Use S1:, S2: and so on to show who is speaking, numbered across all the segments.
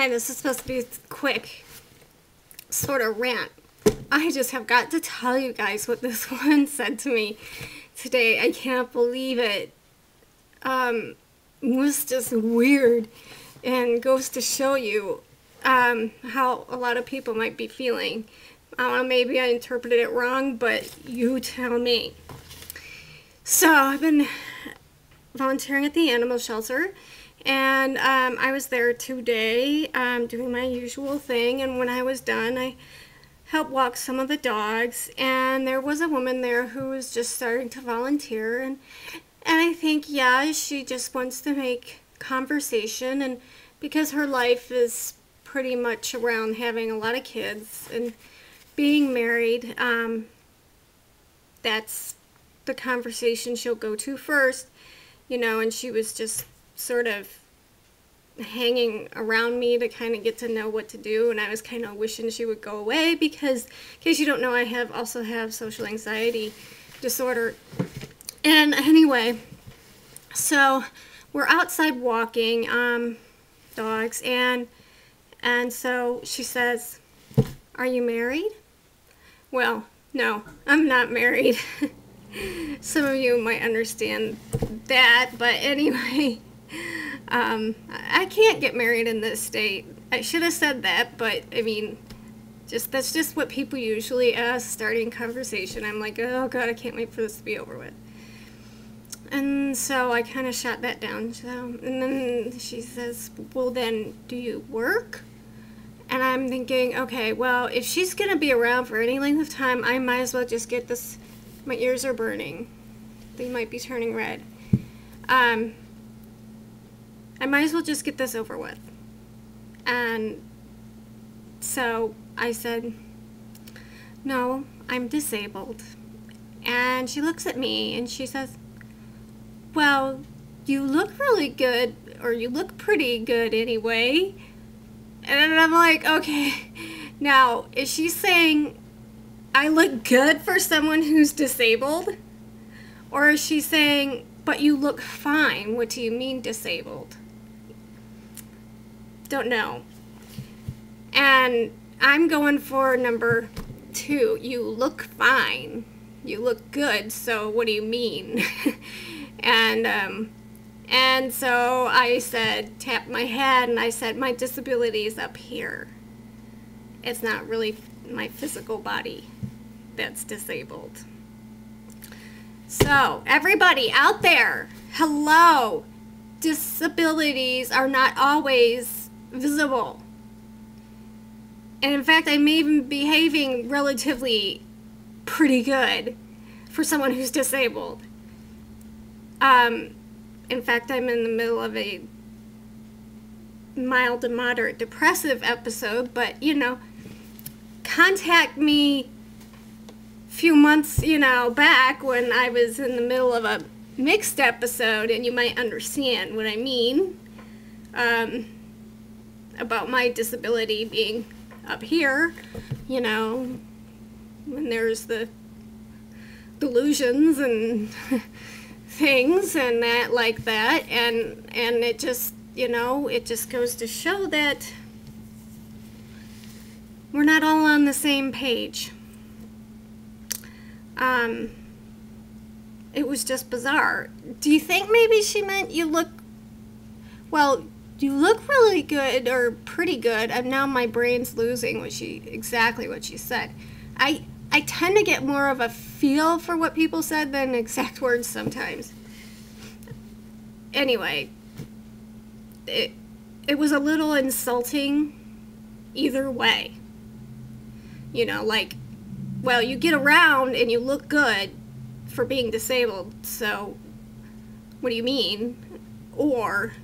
S1: Hi, this is supposed to be a quick sort of rant. I just have got to tell you guys what this woman said to me today. I can't believe it. It was just weird and goes to show you how a lot of people might be feeling. Maybe I interpreted it wrong, but you tell me. So I've been volunteering at the animal shelter, and I was there today doing my usual thing, and when I was done, I helped walk some of the dogs, and there was a woman there who was just starting to volunteer, and I think, yeah, she just wants to make conversation, and because her life is pretty much around having a lot of kids and being married, that's the conversation she'll go to first, you know, and she was just sort of hanging around me to kind of get to know what to do, and I was kind of wishing she would go away because, in case you don't know, I also have social anxiety disorder. And anyway, so we're outside walking dogs, and so she says, "Are you married?" Well, no, I'm not married. Some of you might understand that, but anyway, I can't get married in this state. I should have said that, but I mean, that's just what people usually ask starting conversation. I'm like, oh God, I can't wait for this to be over with. And so I kind of shot that down. And then she says, well then, do you work? And I'm thinking, okay, well, if she's going to be around for any length of time, I might as well just get this. My ears are burning. They might be turning red. I might as well just get this over with. And so I said, no, I'm disabled. And she looks at me and she says, well, you look really good, or you look pretty good anyway. And I'm like, okay, now, is she saying I look good for someone who's disabled? Or is she saying, but you look fine? What do you mean disabled? Don't know. And I'm going for number 2. You look fine. You look good, so what do you mean? And so I said, tapped my head, and I said, my disability is up here. It's not really my physical body that's disabled. So, everybody out there, hello. Disabilities are not always visible. And in fact, I may even be behaving relatively pretty good for someone who's disabled. In fact, I'm in the middle of a mild to moderate depressive episode, but, you know, contact me a few months, you know, back when I was in the middle of a mixed episode, and you might understand what I mean about my disability being up here, you know, when there's the delusions and things and that like that, and it just, you know, it just goes to show that we're not all on the same page. It was just bizarre. Do you think maybe she meant you look, well, you look really good or pretty good, and now my brain's losing exactly what she said. I tend to get more of a feel for what people said than exact words sometimes. Anyway, it was a little insulting either way. You know, like, well, you get around and you look good for being disabled, so what do you mean? Or,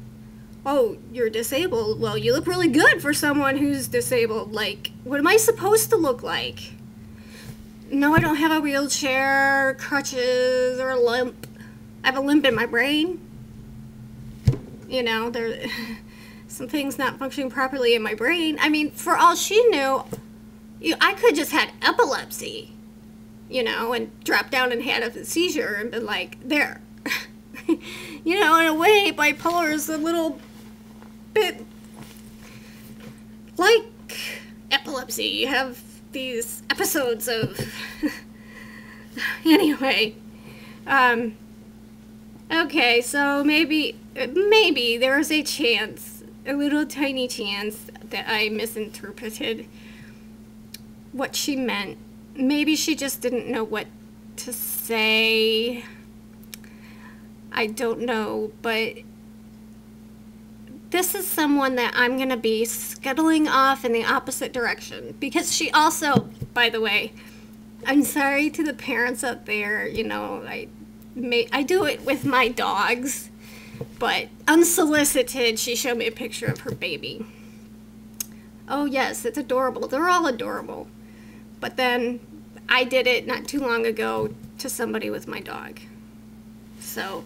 S1: oh, you're disabled, well, you look really good for someone who's disabled. Like, what am I supposed to look like? No, I don't have a wheelchair, crutches, or a limp. I have a limp in my brain. You know, there some things not functioning properly in my brain. I mean, for all she knew, I could just had epilepsy, you know, and dropped down and had a seizure and been like, there. You know, in a way, bipolar is a little bit like epilepsy, you have these episodes of anyway. Okay, so maybe there's a chance, a little tiny chance, that I misinterpreted what she meant. Maybe she just didn't know what to say. I don't know, but this is someone that I'm going to be scuttling off in the opposite direction. Because she also, by the way, I'm sorry to the parents out there, you know, I do it with my dogs, but unsolicited, she showed me a picture of her baby. Oh yes, it's adorable. They're all adorable. But then I did it not too long ago to somebody with my dog. So,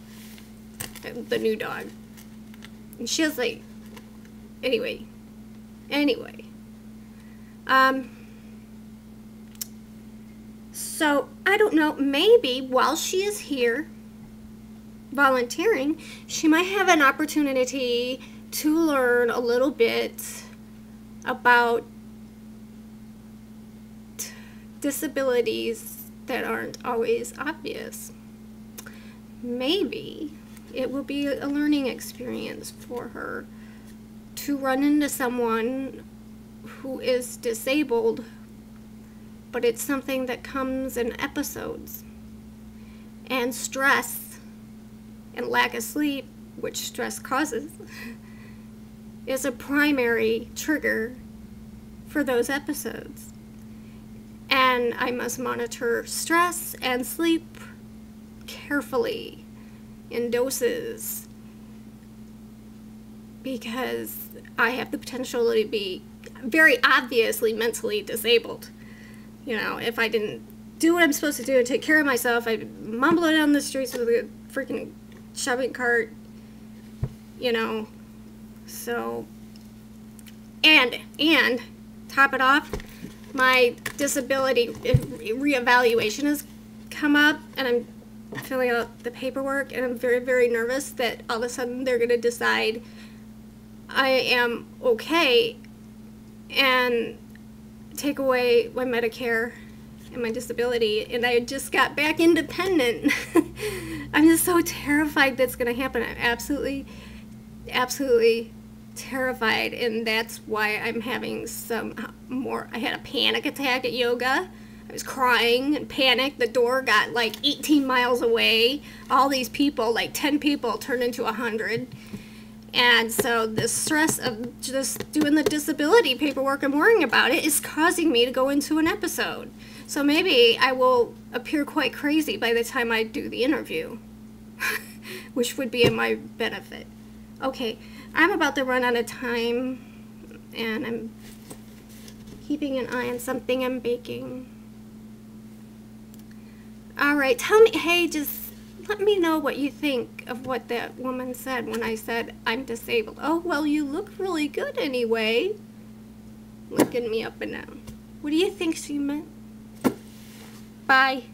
S1: the new dog. And she was like, anyway. So, I don't know, maybe while she is here volunteering, she might have an opportunity to learn a little bit about disabilities that aren't always obvious. Maybe it will be a learning experience for her to run into someone who is disabled, but it's something that comes in episodes. And stress and lack of sleep, which stress causes, is a primary trigger for those episodes. And I must monitor stress and sleep carefully in doses, because I have the potential to be very obviously mentally disabled. You know, if I didn't do what I'm supposed to do and take care of myself, I'd mumble down the streets with a freaking shopping cart, you know. So, and top it off, my disability reevaluation has come up, and I'm filling out the paperwork, and I'm very, very nervous that all of a sudden they're going to decide I am okay and take away my Medicare and my disability, and I just got back independent. I'm just so terrified that's going to happen. I'm absolutely terrified, and that's why I'm having I had a panic attack at yoga. I was crying and panicked. The door got like 18 miles away. All these people, like 10 people, turned into 100. And so the stress of just doing the disability paperwork and worrying about it is causing me to go into an episode. So maybe I will appear quite crazy by the time I do the interview, which would be in my benefit. Okay, I'm about to run out of time, and I'm keeping an eye on something I'm baking. All right, tell me, hey, just let me know what you think of what that woman said when I said I'm disabled. Oh, well, you look really good anyway. Looking me up and down. What do you think she meant? Bye.